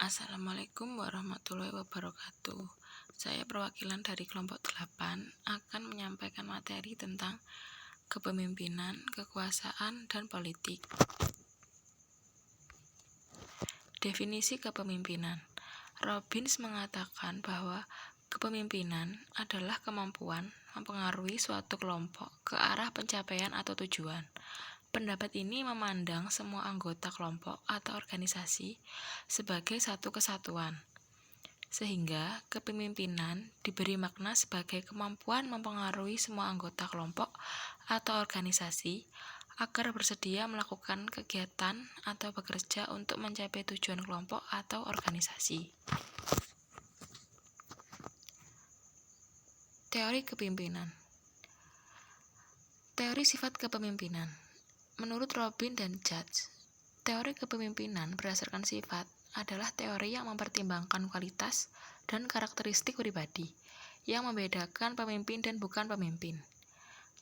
Assalamualaikum warahmatullahi wabarakatuh. Saya perwakilan dari kelompok 8 akan menyampaikan materi tentang kepemimpinan, kekuasaan, dan politik. Definisi kepemimpinan. Robbins mengatakan bahwa kepemimpinan adalah kemampuan mempengaruhi suatu kelompok ke arah pencapaian atau tujuan. Pendapat ini memandang semua anggota kelompok atau organisasi sebagai satu kesatuan, sehingga kepemimpinan diberi makna sebagai kemampuan mempengaruhi semua anggota kelompok atau organisasi agar bersedia melakukan kegiatan atau bekerja untuk mencapai tujuan kelompok atau organisasi. Teori kepemimpinan. Teori sifat kepemimpinan. Menurut Robin dan Judge, teori kepemimpinan berdasarkan sifat adalah teori yang mempertimbangkan kualitas dan karakteristik pribadi yang membedakan pemimpin dan bukan pemimpin.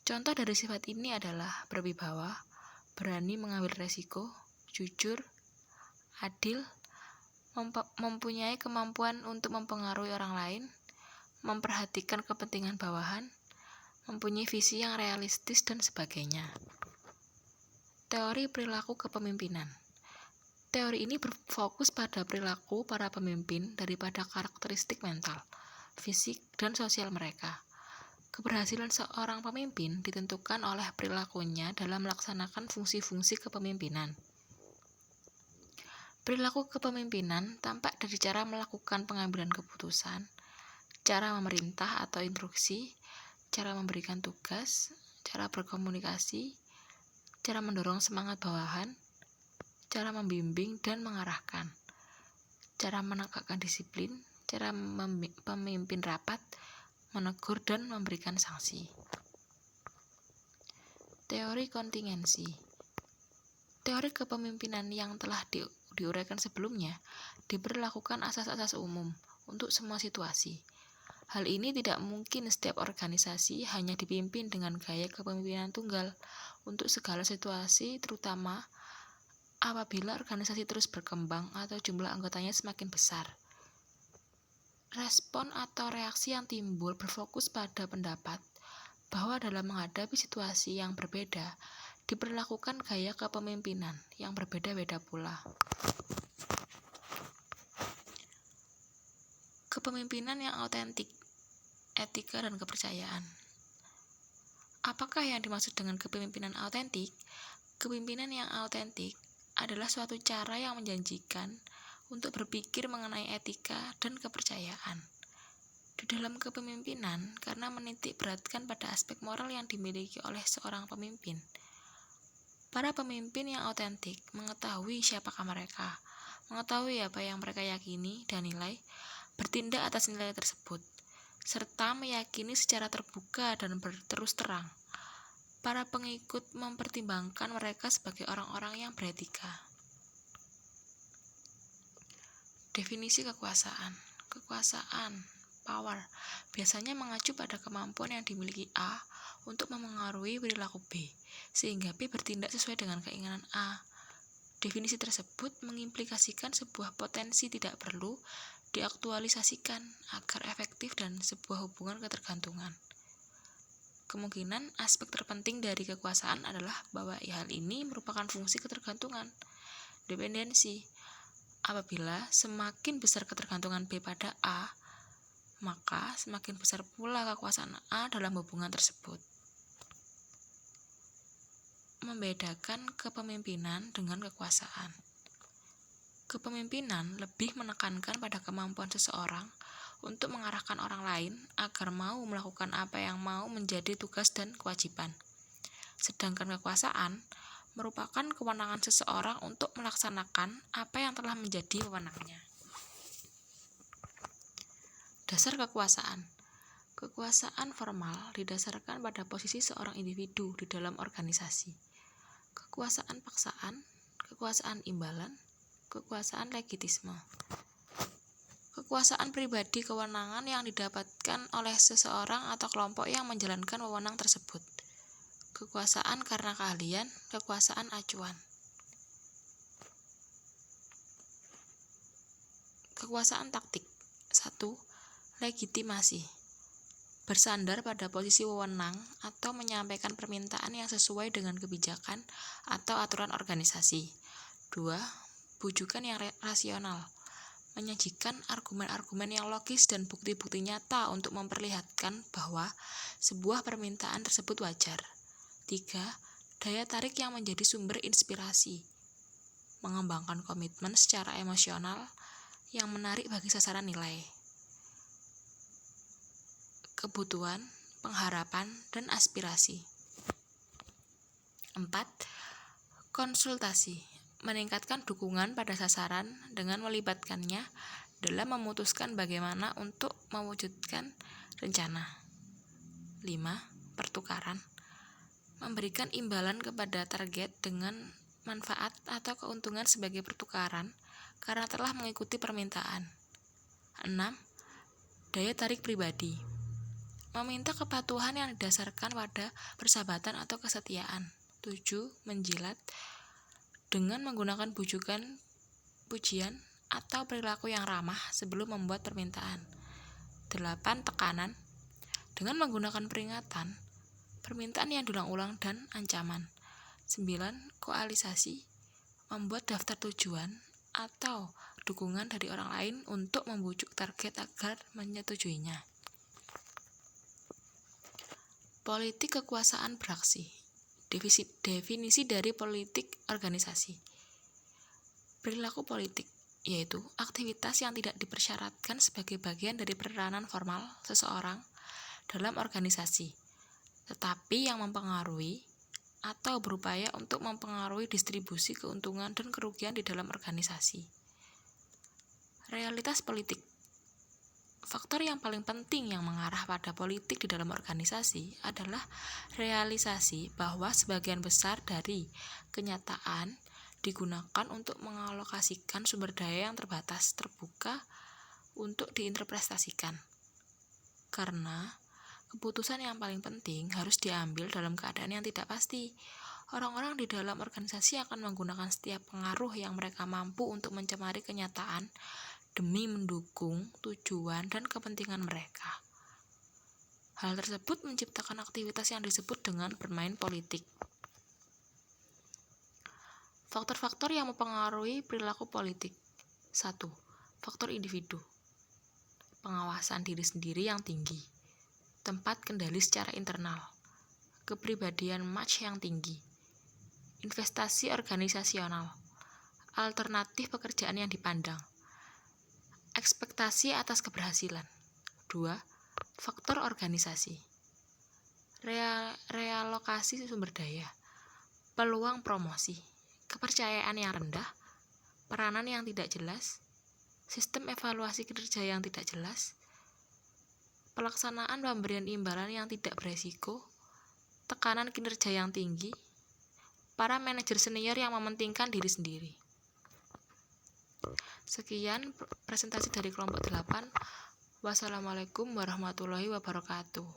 Contoh dari sifat ini adalah berwibawa, berani mengambil resiko, jujur, adil, mempunyai kemampuan untuk mempengaruhi orang lain, memperhatikan kepentingan bawahan, mempunyai visi yang realistis, dan sebagainya. Teori perilaku kepemimpinan. Teori ini berfokus pada perilaku para pemimpin daripada karakteristik mental, fisik, dan sosial mereka. Keberhasilan seorang pemimpin ditentukan oleh perilakunya dalam melaksanakan fungsi-fungsi kepemimpinan. Perilaku kepemimpinan tampak dari cara melakukan pengambilan keputusan, cara memerintah atau instruksi, cara memberikan tugas, cara berkomunikasi, cara mendorong semangat bawahan, cara membimbing dan mengarahkan, cara menegakkan disiplin, cara memimpin rapat, menegur dan memberikan sanksi. Teori kontingensi. Teori kepemimpinan yang telah diuraikan sebelumnya diberlakukan asas-asas umum untuk semua situasi. Hal ini tidak mungkin setiap organisasi hanya dipimpin dengan gaya kepemimpinan tunggal untuk segala situasi, terutama apabila organisasi terus berkembang atau jumlah anggotanya semakin besar. Respon atau reaksi yang timbul berfokus pada pendapat bahwa dalam menghadapi situasi yang berbeda, diperlakukan gaya kepemimpinan yang berbeda-beda pula. Kepemimpinan yang autentik, etika dan kepercayaan. Apakah yang dimaksud dengan kepemimpinan autentik? Kepemimpinan yang autentik adalah suatu cara yang menjanjikan untuk berpikir mengenai etika dan kepercayaan. Di dalam kepemimpinan, karena menitik beratkan pada aspek moral yang dimiliki oleh seorang pemimpin. Para pemimpin yang autentik mengetahui siapakah mereka, mengetahui apa yang mereka yakini dan nilai, bertindak atas nilai tersebut, serta meyakini secara terbuka dan berterus terang. Para pengikut mempertimbangkan mereka sebagai orang-orang yang beretika. Definisi kekuasaan. Kekuasaan, power, biasanya mengacu pada kemampuan yang dimiliki A untuk memengaruhi perilaku B, sehingga B bertindak sesuai dengan keinginan A. Definisi tersebut mengimplikasikan sebuah potensi tidak perlu diaktualisasikan agar efektif dan sebuah hubungan ketergantungan. Kemungkinan aspek terpenting dari kekuasaan adalah bahwa hal ini merupakan fungsi ketergantungan, dependensi. Apabila semakin besar ketergantungan B pada A, maka semakin besar pula kekuasaan A dalam hubungan tersebut. Membedakan kepemimpinan dengan kekuasaan. Kepemimpinan lebih menekankan pada kemampuan seseorang untuk mengarahkan orang lain agar mau melakukan apa yang mau menjadi tugas dan kewajiban. Sedangkan kekuasaan merupakan kewenangan seseorang untuk melaksanakan apa yang telah menjadi wewenangnya. Dasar kekuasaan. Kekuasaan formal didasarkan pada posisi seorang individu di dalam organisasi. Kekuasaan paksaan, kekuasaan imbalan, kekuasaan legitisme. Kekuasaan pribadi kewenangan yang didapatkan oleh seseorang atau kelompok yang menjalankan wewenang tersebut. Kekuasaan karena keahlian, kekuasaan acuan. Kekuasaan taktik. 1. Legitimasi. Bersandar pada posisi wewenang atau menyampaikan permintaan yang sesuai dengan kebijakan atau aturan organisasi. 2. Bujukan yang rasional. Menyajikan argumen-argumen yang logis dan bukti-bukti nyata untuk memperlihatkan bahwa sebuah permintaan tersebut wajar. 3. Daya tarik yang menjadi sumber inspirasi. Mengembangkan komitmen secara emosional yang menarik bagi sasaran nilai, kebutuhan, pengharapan, dan aspirasi. 4. Konsultasi. Meningkatkan dukungan pada sasaran dengan melibatkannya dalam memutuskan bagaimana untuk mewujudkan rencana. 5. Pertukaran. Memberikan imbalan kepada target dengan manfaat atau keuntungan sebagai pertukaran karena telah mengikuti permintaan. 6. Daya tarik pribadi. Meminta kepatuhan yang didasarkan pada persahabatan atau kesetiaan. 7. Menjilat. Dengan menggunakan bujukan, pujian, atau perilaku yang ramah sebelum membuat permintaan. 8. Tekanan. Dengan menggunakan peringatan, permintaan yang diulang-ulang, dan ancaman. 9. Koalisasi. Membuat daftar tujuan atau dukungan dari orang lain untuk membujuk target agar menyetujuinya. Politik kekuasaan beraksi. Definisi dari politik organisasi. Perilaku politik, yaitu aktivitas yang tidak dipersyaratkan sebagai bagian dari peranan formal seseorang dalam organisasi, tetapi yang mempengaruhi atau berupaya untuk mempengaruhi distribusi keuntungan dan kerugian di dalam organisasi. Realitas politik. Faktor yang paling penting yang mengarah pada politik di dalam organisasi adalah realisasi bahwa sebagian besar dari kenyataan digunakan untuk mengalokasikan sumber daya yang terbatas terbuka untuk diinterpretasikan. Karena keputusan yang paling penting harus diambil dalam keadaan yang tidak pasti. Orang-orang di dalam organisasi akan menggunakan setiap pengaruh yang mereka mampu untuk mencemari kenyataan demi mendukung tujuan dan kepentingan mereka. Hal tersebut menciptakan aktivitas yang disebut dengan bermain politik. Faktor-faktor yang mempengaruhi perilaku politik. 1. Faktor individu. Pengawasan diri sendiri yang tinggi. Tempat kendali secara internal, kepribadian match yang tinggi, investasi organisasional, alternatif pekerjaan yang dipandang, ekspektasi atas keberhasilan. 2. Faktor organisasi. Realokasi sumber daya, peluang promosi, kepercayaan yang rendah, peranan yang tidak jelas, sistem evaluasi kinerja yang tidak jelas, pelaksanaan pemberian imbalan yang tidak beresiko, tekanan kinerja yang tinggi, para manajer senior yang mementingkan diri sendiri. Sekian presentasi dari kelompok 8. Wassalamualaikum warahmatullahi wabarakatuh.